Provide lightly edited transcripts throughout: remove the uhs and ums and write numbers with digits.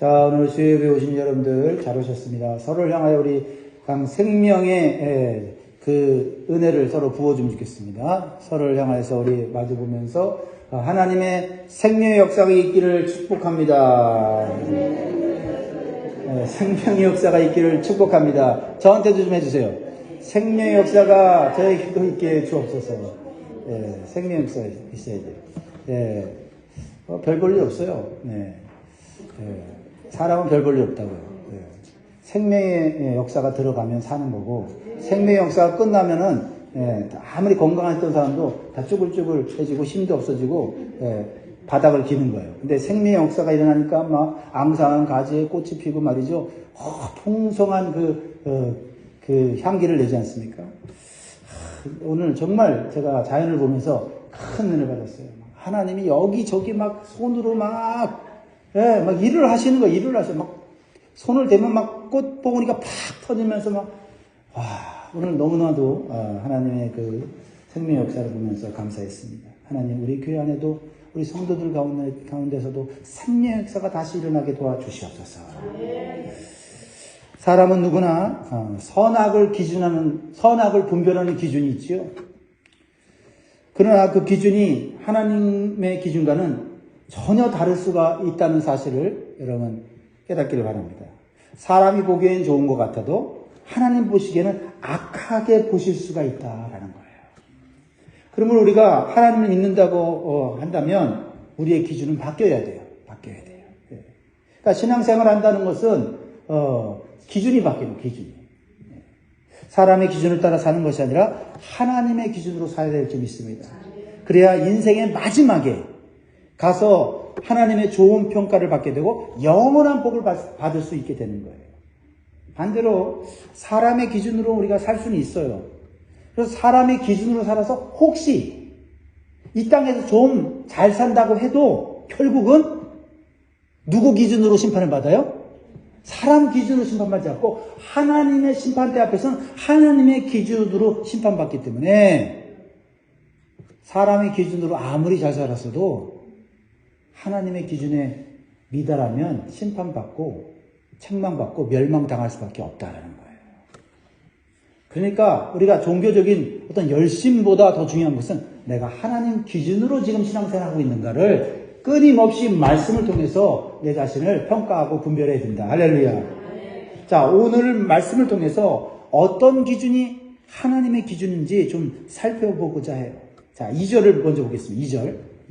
자, 오늘 수요일에 오신 여러분들 잘 오셨습니다. 서로를 향하여 우리 생명의 그 은혜를 서로 부어주면 좋겠습니다. 서로를 향해서 우리 마주보면서 하나님의 생명의 역사가 있기를 축복합니다. 생명의 역사가 있기를 축복합니다. 저한테도 좀 해주세요. 생명의 역사가 저에게도 있게 주옵소서. 생명의 역사가 있어야 돼요. 별 볼 일 없어요. 사람은 별 볼 일 없다고요. 생명의 역사가 들어가면 사는 거고, 생명의 역사가 끝나면은, 아무리 건강했던 사람도 다 쭈글쭈글해지고 힘도 없어지고, 바닥을 기는 거예요. 근데 생명의 역사가 일어나니까 막 앙상한 가지에 꽃이 피고 말이죠. 풍성한 그 향기를 내지 않습니까? 오늘 정말 제가 자연을 보면서 큰 은혜를 받았어요. 하나님이 여기저기 막 손으로 막 일을 하시는 거예요. 일을 하셔. 막 손을 대면 막 꽃 봉오리가 팍 터지면서 오늘 너무나도 하나님의 그 생명의 역사를 보면서 감사했습니다. 하나님, 우리 교회 안에도 우리 성도들 가운데서도 생명의 역사가 다시 일어나게 도와주시옵소서. 사람은 누구나 선악을 분별하는 기준이 있지요. 그러나 그 기준이 하나님의 기준과는 전혀 다를 수가 있다는 사실을 여러분 깨닫기를 바랍니다. 사람이 보기엔 좋은 것 같아도 하나님 보시기에는 악하게 보실 수가 있다라는 거예요. 그러면 우리가 하나님을 믿는다고 한다면 우리의 기준은 바뀌어야 돼요. 그러니까 신앙생활을 한다는 것은 기준이 바뀌는 기준이. 사람의 기준을 따라 사는 것이 아니라 하나님의 기준으로 살아야 될 점이 있습니다. 그래야 인생의 마지막에 가서 하나님의 좋은 평가를 받게 되고 영원한 복을 받을 수 있게 되는 거예요. 반대로 사람의 기준으로 우리가 살 수는 있어요. 그래서 사람의 기준으로 살아서 혹시 이 땅에서 좀 잘 산다고 해도 결국은 누구 기준으로 심판을 받아요? 사람 기준으로 심판받지 않고 하나님의 심판대 앞에서는 하나님의 기준으로 심판받기 때문에 사람의 기준으로 아무리 잘 살았어도 하나님의 기준에 미달하면 심판받고 책망받고 멸망당할 수밖에 없다는 거예요. 그러니까 우리가 종교적인 어떤 열심보다 더 중요한 것은 내가 하나님 기준으로 지금 신앙생활하고 있는가를 끊임없이 말씀을 통해서 내 자신을 평가하고 분별해야 된다. 할렐루야. 자, 오늘 말씀을 통해서 어떤 기준이 하나님의 기준인지 좀 살펴보고자 해요. 자, 2절을 먼저 보겠습니다.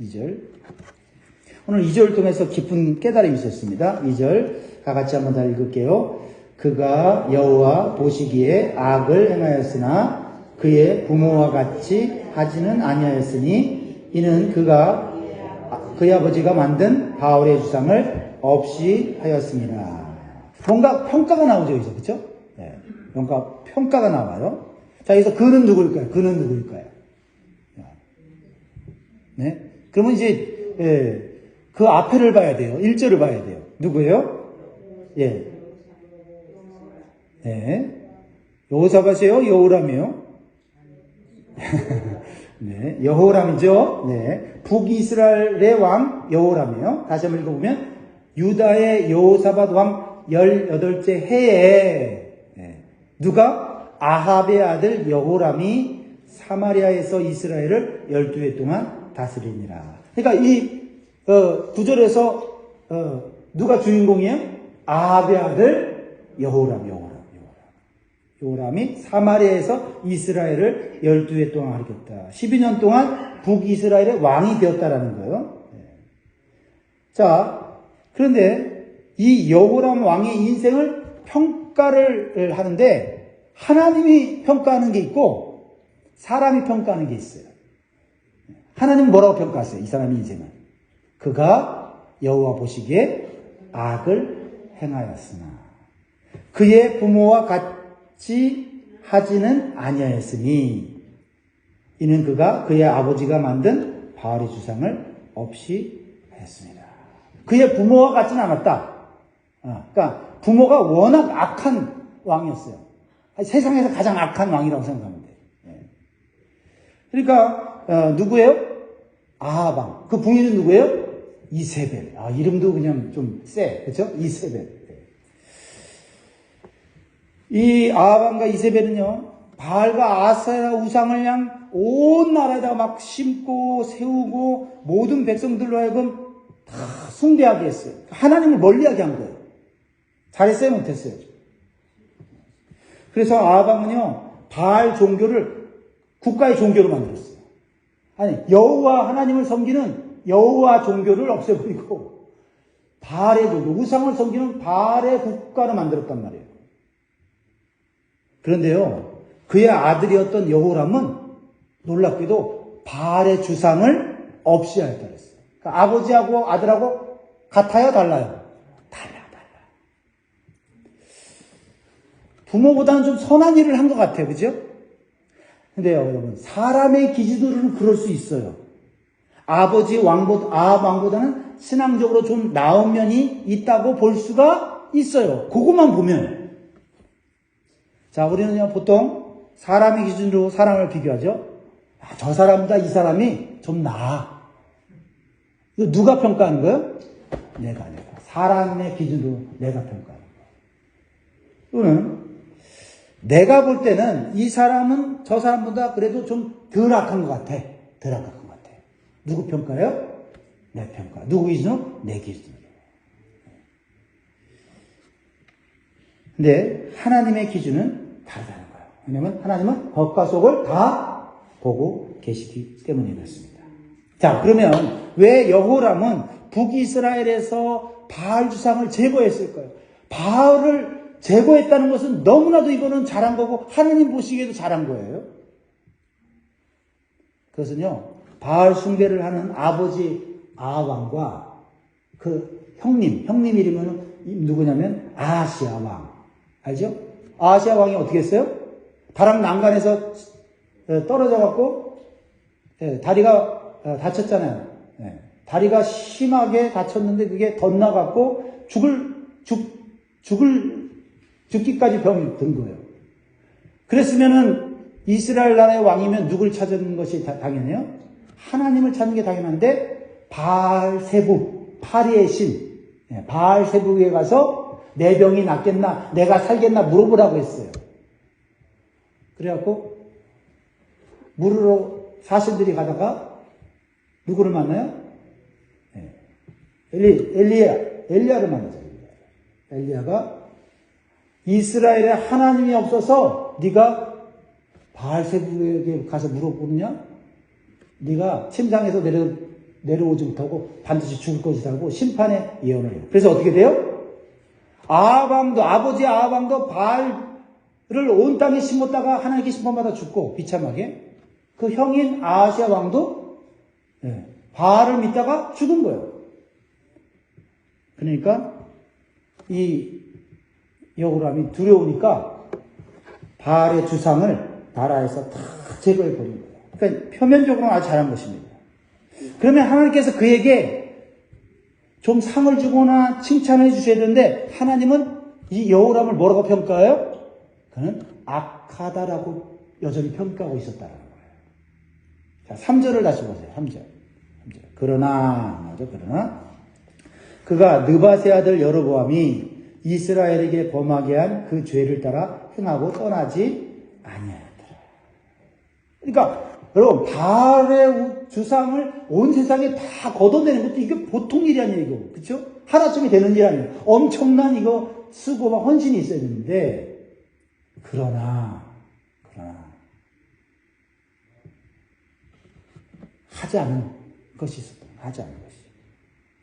2절. 오늘 2절을 통해서 깊은 깨달음이 있었습니다. 2절 다 같이 한번 다 읽을게요. 그가 여호와 보시기에 악을 행하였으나 그의 부모와 같이 하지는 아니하였으니 이는 그가 그의 아버지가 만든 바알의 주상을 없이 하였습니다. 뭔가 평가가 나오죠, 여기서. 그쵸? 뭔가 평가가 나와요. 자, 여기서 그는 누구일까요? 네? 그러면 이제, 그 앞에를 봐야 돼요. 1절을 봐야 돼요. 누구예요? 여호사밧이에요? 여호람이에요? 네, 여호람이죠. 네, 북이스라엘의 왕 여호람이에요. 다시 한번 읽어보면 유다의 여호사밧 왕 18째 해에 누가? 아합의 아들 여호람이 사마리아에서 이스라엘을 12해 동안 다스리니라. 그러니까 이 구절에서 누가 주인공이에요? 아합의 아들 여호람이 사마리아에서 이스라엘을 12해 동안 하겠다. 12년 동안 북이스라엘의 왕이 되었다라는 거예요. 자, 그런데 이 여호람 왕의 인생을 평가를 하는데 하나님이 평가하는 게 있고 사람이 평가하는 게 있어요. 하나님은 뭐라고 평가하세요? 이 사람의 인생을. 그가 여호와 보시기에 악을 행하였으나 그의 부모와 같이 하지는 아니하였으니 이는 그가 그의 아버지가 만든 바알의 주상을 없이 했습니다. 그의 부모와 같지는 않았다. 그러니까 부모가 워낙 악한 왕이었어요. 세상에서 가장 악한 왕이라고 생각하면 돼요. 그러니까 누구예요? 아합 왕. 그 부인은 누구예요? 이세벨. 아, 이름도 그냥 좀 세. 그쵸? 이세벨. 이 아합과 이세벨은요, 바알과 아세라 우상을 그냥 온 나라에다가 막 심고 세우고 모든 백성들로 하여금 다 숭배하게 했어요. 하나님을 멀리하게 한 거예요. 잘했어요, 못했어요? 그래서 아합은요, 바알 종교를 국가의 종교로 만들었어요. 아니, 여호와 하나님을 섬기는 여호와 종교를 없애버리고 바알의 종교, 우상을 섬기는 바알의 국가를 만들었단 말이에요. 그런데요, 그의 아들이었던 여호람은 놀랍게도 바알의 주상을 없이 하였다 그랬어요. 그러니까 아버지하고 아들하고 같아요, 달라요? 달라. 부모보다는 좀 선한 일을 한 것 같아요, 그죠? 근데요, 여러분, 사람의 기준으로는 그럴 수 있어요. 아합 왕보다는 신앙적으로 좀 나은 면이 있다고 볼 수가 있어요. 그것만 보면. 자, 우리는요, 보통 사람의 기준으로 사람을 비교하죠. 아, 저 사람보다 이 사람이 좀 나아. 이거 누가 평가하는 거예요? 내가. 사람의 기준으로 내가 평가하는 거예요. 또는 내가 볼 때는 이 사람은 저 사람보다 그래도 좀 덜 악한 것 같아. 누구 평가요? 내 평가. 누구 기준으로? 내 기준으로. 근데 하나님의 기준은 다르다는 거예요. 왜냐하면 하나님은 겉과 속을 다 보고 계시기 때문에 그렇습니다. 자, 그러면 왜 여호람은 북이스라엘에서 바알 주상을 제거했을까요? 바알을 제거했다는 것은 너무나도 이거는 잘한 거고 하나님 보시기에도 잘한 거예요. 그것은요, 바알 숭배를 하는 아버지 아합왕과 그 형님 이름은 누구냐면 아하시아 왕. 알죠? 아하시아 왕이 어떻게 했어요? 다락 난간에서 떨어져 갖고 다리가 다쳤잖아요. 다리가 심하게 다쳤는데 그게 덧나갖고 죽기까지 병이 든 거예요. 그랬으면은 이스라엘 나라의 왕이면 누굴 찾는 것이 당연해요? 하나님을 찾는 게 당연한데 바알세북, 파리의 신, 바알세북에 가서 내 병이 낫겠나, 내가 살겠나 물어보라고 했어요. 그래갖고 물으러 사신들이 가다가 누구를 만나요? 엘리야를 만나죠. 엘리야가 이스라엘에 하나님이 없어서 네가 바알세북에게 가서 물어보느냐? 네가 침상에서 내려오지 못하고 반드시 죽을 것이라고 심판의 예언을 해요. 그래서 어떻게 돼요? 아버지 아합왕도 바알을 온 땅에 심었다가 하나님께 심판받아 죽고 비참하게 그 형인 아하시아 왕도 바알을 믿다가 죽은 거예요. 그러니까 이 여호람이 두려우니까 바알의 주상을 나라에서 다 제거해 버린 거예요. 그러니까 표면적으로는 아주 잘한 것입니다. 그러면 하나님께서 그에게 좀 상을 주거나 칭찬을 해주셔야 되는데 하나님은 이 여호람을 뭐라고 평가해요? 그는 악하다라고 여전히 평가하고 있었다는 거예요. 자, 3절을 다시 보세요. 3절. 그러나 그가 느밧의 아들 여로보암이 이스라엘에게 범하게 한 그 죄를 따라 행하고 떠나지 아니하였더라. 그러니까 여러분 바알의 주상을 온 세상에 다 걷어내는 것도 이게 보통 일이 아니에요. 이거 그렇죠? 하나쯤이 되는 일 아니에요. 엄청난 이거 수고와 헌신이 있어야 되는데 그러나 하지 않은 것이 있었다. 하지 않은 것이.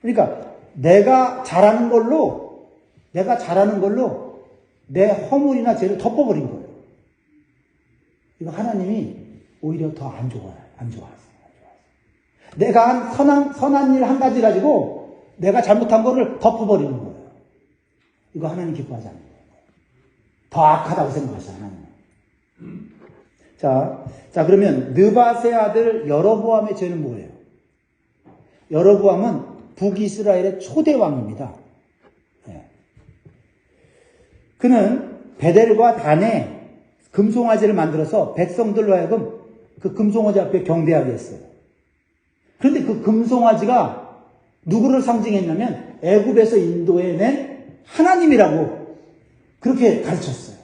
그러니까 내가 잘하는 걸로 내 허물이나 죄를 덮어버린 거예요. 이거 하나님이 오히려 더 안 좋아하세요. 내가 한 선한 일 한 가지 가지고 내가 잘못한 거를 덮어버리는 거예요. 이거 하나님 기뻐하지 않는 거예요. 더 악하다고 생각하셔요, 하나님은. 자, 그러면 느밧의 아들 여로보암의 죄는 뭐예요? 여로보암은 북이스라엘의 초대 왕입니다. 그는 베델과 단에 금송아지를 만들어서 백성들로 하여금 그 금송아지 앞에 경배하게 했어요. 그런데 그 금송아지가 누구를 상징했냐면 애굽에서 인도해 낸 하나님이라고 그렇게 가르쳤어요.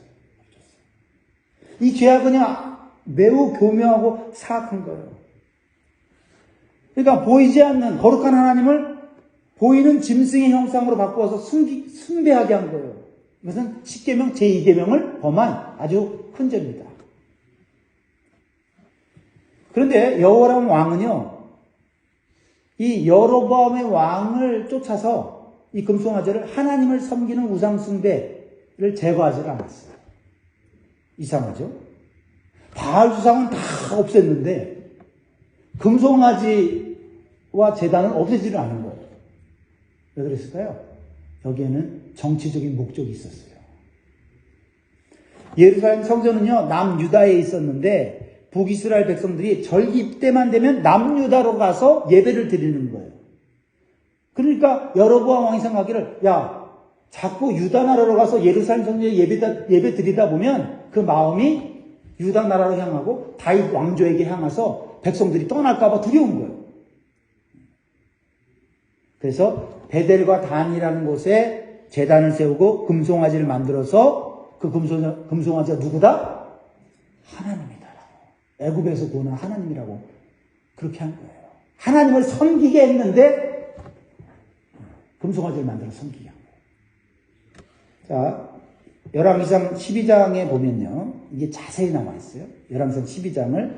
이 죄악은 매우 교묘하고 사악한 거예요. 그러니까 보이지 않는 거룩한 하나님을 보이는 짐승의 형상으로 바꾸어서 숭배하게 한 거예요. 이것은 10계명 제2계명을 범한 아주 큰 죄입니다. 그런데 여호람 왕은요, 이 여로보암의 왕을 쫓아서 이 금송아지를 하나님을 섬기는 우상 숭배를 제거하지 않았어요. 이상하죠? 바알 주상은 다 없앴는데 금송아지와 제단은 없애지를 않은 거예요. 왜 그랬을까요? 여기에는 정치적인 목적이 있었어요. 예루살렘 성전은요, 남유다에 있었는데 북이스라엘 백성들이 절기 때만 되면 남유다로 가서 예배를 드리는 거예요. 그러니까 여로보암 왕이 생각하기를, 자꾸 유다 나라로 가서 예루살렘 성전에 예배 드리다 보면 그 마음이 유다 나라로 향하고 다윗 왕조에게 향해서 백성들이 떠날까봐 두려운 거예요. 그래서 베델과 단이라는 곳에 제단을 세우고 금송아지를 만들어서 그 금송아지가 누구다? 하나님이다. 애굽에서 구원한 하나님이라고 그렇게 한 거예요. 하나님을 섬기게 했는데 금송아지를 만들어 섬기게 한 거예요. 자, 열왕기상 12장에 보면요, 이게 자세히 나와 있어요. 열왕기상 12장을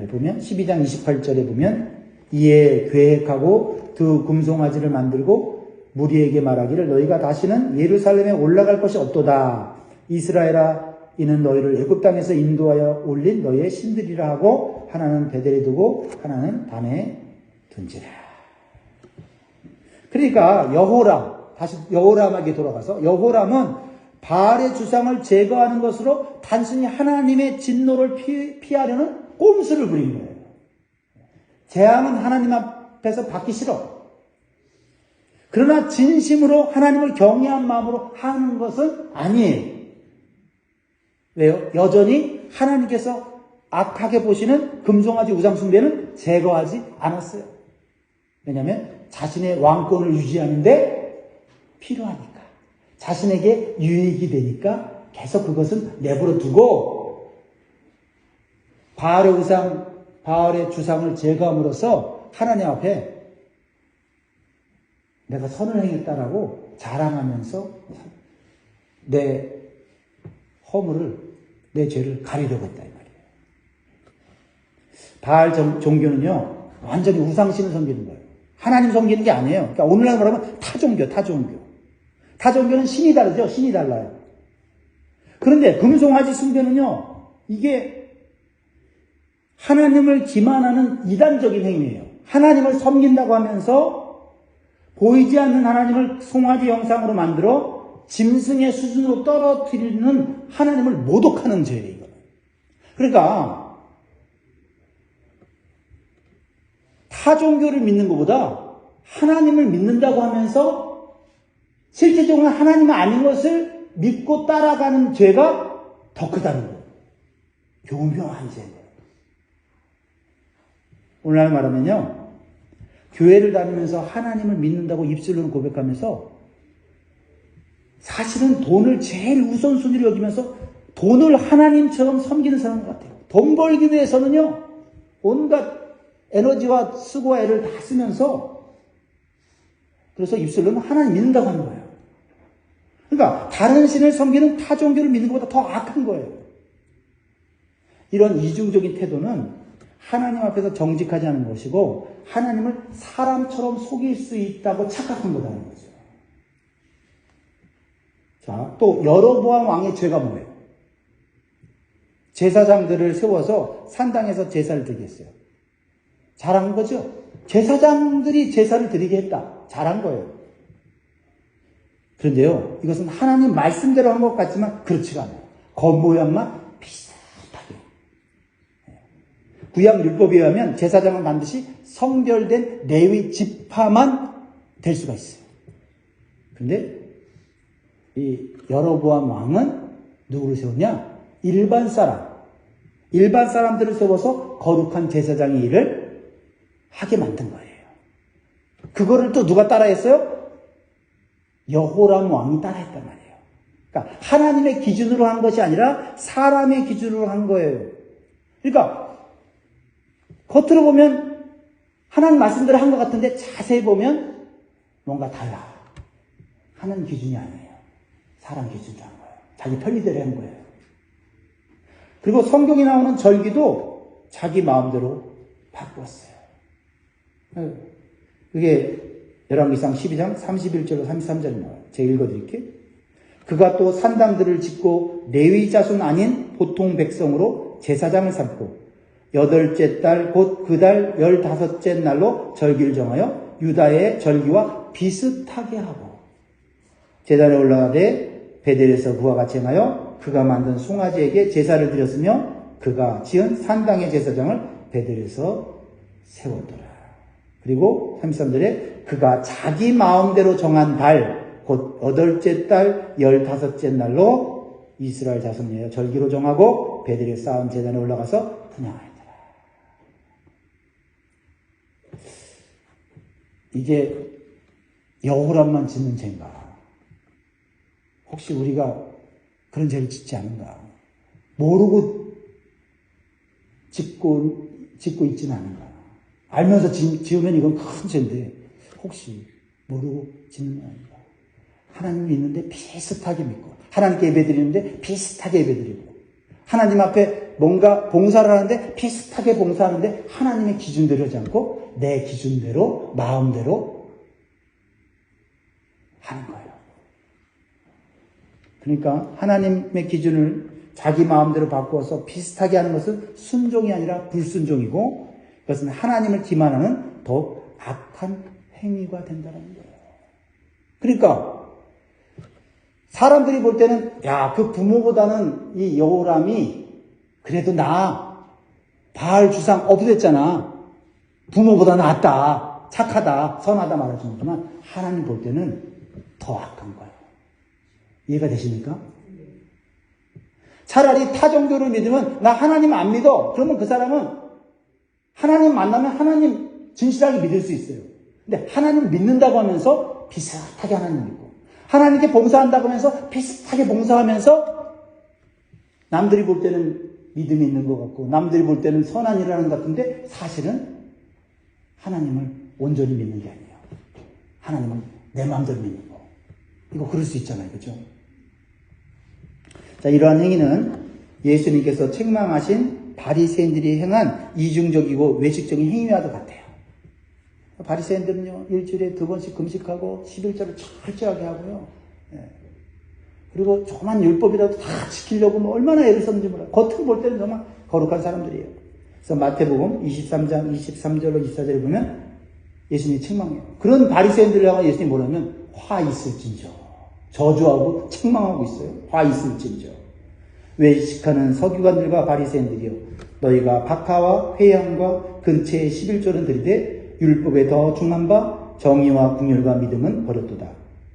보면 12장 28절에 보면 이에 계획하고 두 금송아지를 만들고 무리에게 말하기를 너희가 다시는 예루살렘에 올라갈 것이 없도다. 이스라엘아, 이는 너희를 애굽 땅에서 인도하여 올린 너희의 신들이라 하고 하나는 베델에 두고 하나는 단에 둔지라. 그러니까 다시 여호람에게 돌아가서 여호람은 바알의 주상을 제거하는 것으로 단순히 하나님의 진노를 피하려는 꼼수를 부린 거예요. 재앙은 하나님 앞에서 받기 싫어. 그러나 진심으로 하나님을 경외한 마음으로 하는 것은 아니에요. 왜요? 여전히 하나님께서 악하게 보시는 금송아지 우상숭배는 제거하지 않았어요. 왜냐하면 자신의 왕권을 유지하는데 필요하니까. 자신에게 유익이 되니까 계속 그것은 내버려 두고 바알의 주상을 제거함으로써 하나님 앞에 내가 선을 행했다라고 자랑하면서 내 허물을, 내 죄를 가리려고 했다, 이 말이에요. 바알 종교는요, 완전히 우상신을 섬기는 거예요. 하나님 섬기는 게 아니에요. 그러니까 오늘날 말하면 타종교. 타종교는 신이 다르죠? 신이 달라요. 그런데 금송아지 숭배는요, 이게 하나님을 기만하는 이단적인 행위예요. 하나님을 섬긴다고 하면서 보이지 않는 하나님을 송아지 형상으로 만들어 짐승의 수준으로 떨어뜨리는 하나님을 모독하는 죄예요, 이거는. 그러니까 타종교를 믿는 것보다 하나님을 믿는다고 하면서 실제적으로 하나님은 아닌 것을 믿고 따라가는 죄가 더 크다는 거예요. 교묘한 죄예요. 오늘날 말하면요, 교회를 다니면서 하나님을 믿는다고 입술로는 고백하면서 사실은 돈을 제일 우선순위로 여기면서 돈을 하나님처럼 섬기는 사람 같아요. 돈 벌기 위해서는요, 온갖 에너지와 수고와 애를 다 쓰면서 그래서 입술로는 하나님 믿는다고 하는 거예요. 그러니까 다른 신을 섬기는 타종교를 믿는 것보다 더 악한 거예요. 이런 이중적인 태도는 하나님 앞에서 정직하지 않은 것이고 하나님을 사람처럼 속일 수 있다고 착각한 거라는 거죠. 자, 또 여로보암 왕의 죄가 뭐예요? 제사장들을 세워서 산당에서 제사를 드리게 했어요. 잘한 거죠? 제사장들이 제사를 드리게 했다. 잘한 거예요. 그런데요, 이것은 하나님 말씀대로 한 것 같지만 그렇지가 않아요. 겉모양만 비슷하게. 구약 율법에 의하면 제사장은 반드시 성별된 레위 지파만 될 수가 있어요. 그런데 이 여로보암 왕은 누구를 세우냐? 일반 사람들을 세워서 거룩한 제사장의 일을 하게 만든 거예요. 그거를 또 누가 따라했어요? 여호람 왕이 따라했단 말이에요. 그러니까 하나님의 기준으로 한 것이 아니라 사람의 기준으로 한 거예요. 그러니까 겉으로 보면 하나님 말씀대로 한 것 같은데 자세히 보면 뭔가 달라. 하나님 기준이 아니에요. 사람 기준으로 한 거예요. 자기 편리대로 한 거예요. 그리고 성경에 나오는 절기도 자기 마음대로 바꾸었어요. 그게 열왕기상 12장 31절로 33절에 나와요. 제가 읽어드릴게요. 그가 또 산당들을 짓고 레위 자손 아닌 보통 백성으로 제사장을 삼고 8째 달 곧 그 달 15째 날로 절기를 정하여 유다의 절기와 비슷하게 하고 제단에 올라가되 베델에서 그와 같이 행하여 그가 만든 송아지에게 제사를 드렸으며 그가 지은 산당의 제사장을 베델에서 세웠더라. 그리고 33절에 그가 자기 마음대로 정한 달 곧 8째 달 15째 날로 이스라엘 자손이여 절기로 정하고 베델에 쌓은 제단에 올라가서 분향하였더라. 이게 여호람만 짓는 죄인가? 혹시 우리가 그런 죄를 짓지 않은가? 모르고 짓고 있지는 않은가? 알면서 지으면 이건 큰 죄인데 혹시 모르고 짓는 거 아닌가? 하나님 믿는데 비슷하게 믿고 하나님께 예배드리는데 비슷하게 예배드리고 하나님 앞에 뭔가 봉사를 하는데 비슷하게 봉사하는데 하나님의 기준대로 하지 않고 내 기준대로 마음대로 하는 거예요. 그러니까 하나님의 기준을 자기 마음대로 바꾸어서 비슷하게 하는 것은 순종이 아니라 불순종이고 그것은 하나님을 기만하는 더 악한 행위가 된다는 거예요. 그러니까 사람들이 볼 때는 야, 그 부모보다는 이 여호람이 그래도 바알 주상 없앴잖아. 부모보다 낫다. 착하다. 선하다 말할 정도지만 하나님 볼 때는 더 악한 거예요. 이해가 되십니까? 차라리 타 종교를 믿으면 나 하나님 안 믿어. 그러면 그 사람은 하나님 만나면 하나님 진실하게 믿을 수 있어요. 근데 하나님 믿는다고 하면서 비슷하게 하나님 믿고 하나님께 봉사한다고 하면서 비슷하게 봉사하면서 남들이 볼 때는 믿음이 있는 것 같고 남들이 볼 때는 선한 일을 하는 것 같은데 사실은 하나님을 온전히 믿는 게 아니에요. 하나님은 내 마음대로 믿는 거. 이거 그럴 수 있잖아요. 그렇죠? 자, 이러한 행위는 예수님께서 책망하신 바리새인들이 행한 이중적이고 외식적인 행위와도 같아요. 바리새인들은요, 일주일에 2번씩 금식하고 11절을 철저하게 하고요. 예. 그리고 조그만 율법이라도 다 지키려고 얼마나 애를 썼는지 몰라요. 겉으로 볼 때는 정말 거룩한 사람들이에요. 그래서 마태복음 23장 23절로 24절에 보면 예수님이 책망해요. 그런 바리새인들을 향해 예수님이 뭐라면 화 있을진저. 저주하고 책망하고 있어요. 화 있을진저. 외식하는 서기관들과 바리새인들이요. 너희가 박하와 회양과 근처의 11조는 들이되 율법에 더 중한 바 정의와 궁율과 믿음은 버렸도다.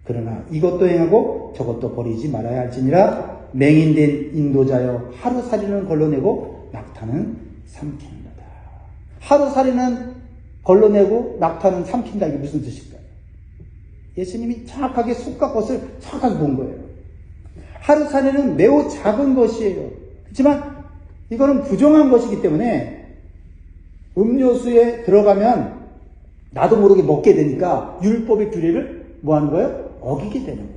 그러나 이것도 행하고 저것도 버리지 말아야 할지니라. 맹인된 인도자여 하루살이는 걸러내고 낙타는 삼키는도다. 하루살이는 걸러내고 낙타는 삼킨다. 이게 무슨 뜻일까요? 예수님이 정확하게 속과 것을 정확하게 본 거예요. 하루살이는 매우 작은 것이에요. 그렇지만 이거는 부정한 것이기 때문에 음료수에 들어가면 나도 모르게 먹게 되니까 율법의 규례를 뭐 하는 거예요? 어기게 되는 거예요.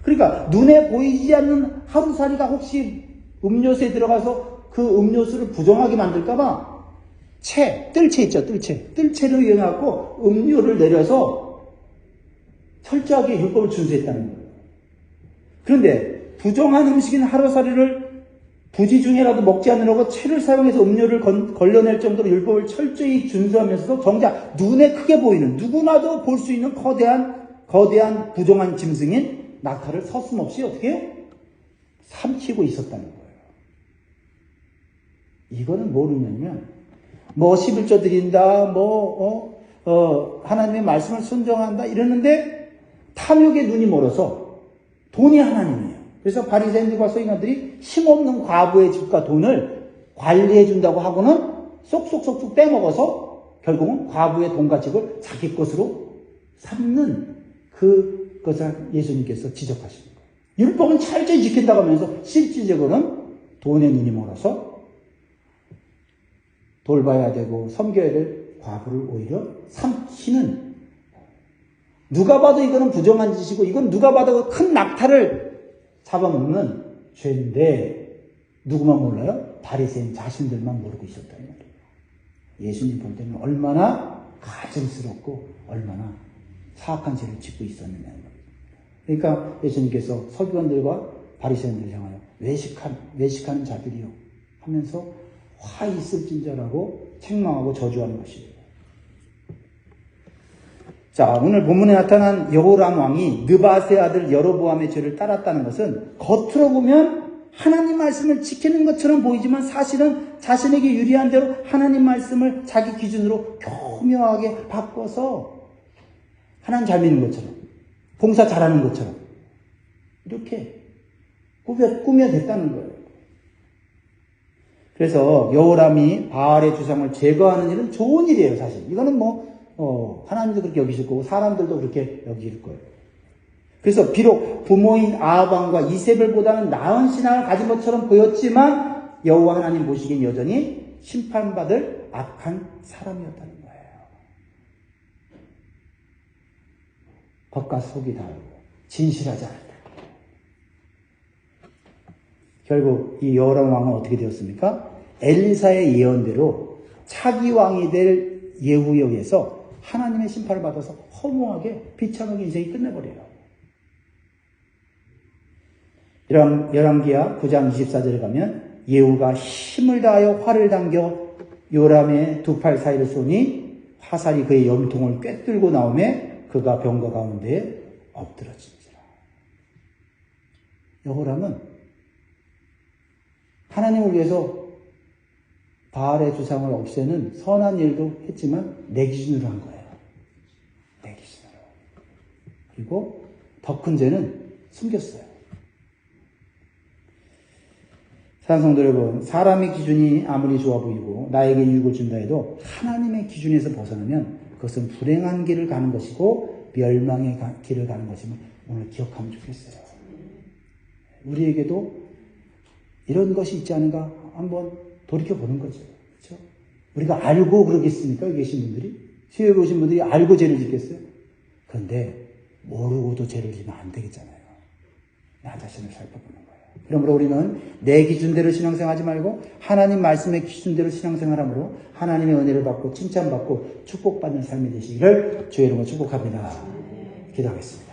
그러니까 눈에 보이지 않는 하루살이가 혹시 음료수에 들어가서 그 음료수를 부정하게 만들까봐 뜰채 있죠, 뜰채를 이용해갖고 음료를 내려서 철저하게 율법을 준수했다는 거예요. 그런데 부정한 음식인 하루살이를 부지 중에라도 먹지 않으려고 채를 사용해서 음료를 걸러낼 정도로 율법을 철저히 준수하면서도 정작 눈에 크게 보이는 누구나도 볼 수 있는 거대한 부정한 짐승인 낙타를 서슴없이 어떻게 해요? 삼키고 있었다는 거예요. 이거는 뭘 의미하냐면 11조 드린다, 하나님의 말씀을 순종한다 이러는데 탐욕의 눈이 멀어서 돈이 하나님이에요. 그래서 바리새인들과 서기관들이 힘없는 과부의 집과 돈을 관리해 준다고 하고는 쏙쏙쏙 빼먹어서 결국은 과부의 돈가집을 자기 것으로 삼는 그것을 예수님께서 지적하시는 거예요. 율법은 철저히 지킨다고 하면서 실질적으로는 돈에 눈이 멀어서 돌봐야 되고 섬겨야 될 과부를 오히려 삼키는, 누가 봐도 이거는 부정한 짓이고 이건 누가 봐도 큰 낙타를 잡아먹는 죄인데 누구만 몰라요? 바리새인 자신들만 모르고 있었다는 말이에요. 예수님 볼 때는 얼마나 가증스럽고 얼마나 사악한 죄를 짓고 있었느냐는 말이에요. 그러니까 예수님께서 서기관들과 바리새인들을 향하여 외식하는 자들이요 하면서 화 있을진저라고 책망하고 저주하는 것입니다. 자, 오늘 본문에 나타난 여호람 왕이 느밧의 아들 여로보암의 죄를 따랐다는 것은 겉으로 보면 하나님 말씀을 지키는 것처럼 보이지만 사실은 자신에게 유리한 대로 하나님 말씀을 자기 기준으로 교묘하게 바꿔서 하나님 잘 믿는 것처럼, 봉사 잘하는 것처럼 이렇게 꾸며댔다는 거예요. 그래서 여호람이 바알의 주상을 제거하는 일은 좋은 일이에요, 사실. 이거는 하나님도 그렇게 여기실 거고 사람들도 그렇게 여길 거예요. 그래서 비록 부모인 아합왕과 이세벨보다는 나은 신앙을 가진 것처럼 보였지만 여호와 하나님 보시기엔 여전히 심판받을 악한 사람이었다는 거예요. 겉과 속이 다르고 진실하지 않았다. 결국 이 여호람 왕은 어떻게 되었습니까? 엘리사의 예언대로 차기 왕이 될 예후에 의해서 하나님의 심판을 받아서 허무하게 비참하게 인생이 끝내버려요. 열왕기하 9장 24절에 가면 예후가 힘을 다하여 활을 당겨 요람의 두 팔 사이를 쏘니 화살이 그의 염통을 꿰뚫고 나오매 그가 병거 가운데에 엎드러진지라. 여호람은 하나님을 위해서 바알의 주상을 없애는 선한 일도 했지만 내 기준으로 한 거예요. 내 기준으로. 그리고 더 큰 죄는 숨겼어요. 사랑하는 성도 여러분, 사람의 기준이 아무리 좋아 보이고 나에게 유익을 준다 해도 하나님의 기준에서 벗어나면 그것은 불행한 길을 가는 것이고 멸망의 길을 가는 것임을 오늘 기억하면 좋겠어요. 우리에게도 이런 것이 있지 않은가 한번 돌이켜보는 거죠. 그렇죠? 우리가 알고 그러겠습니까? 여기 계신 분들이? 시험해 보신 분들이 알고 죄를 짓겠어요? 그런데 모르고도 죄를 지면 안 되겠잖아요. 나 자신을 살펴보는 거예요. 그러므로 우리는 내 기준대로 신앙생활하지 말고 하나님 말씀의 기준대로 신앙생활함으로 하나님의 은혜를 받고 칭찬받고 축복받는 삶이 되시기를 주의 이름으로 축복합니다. 기도하겠습니다.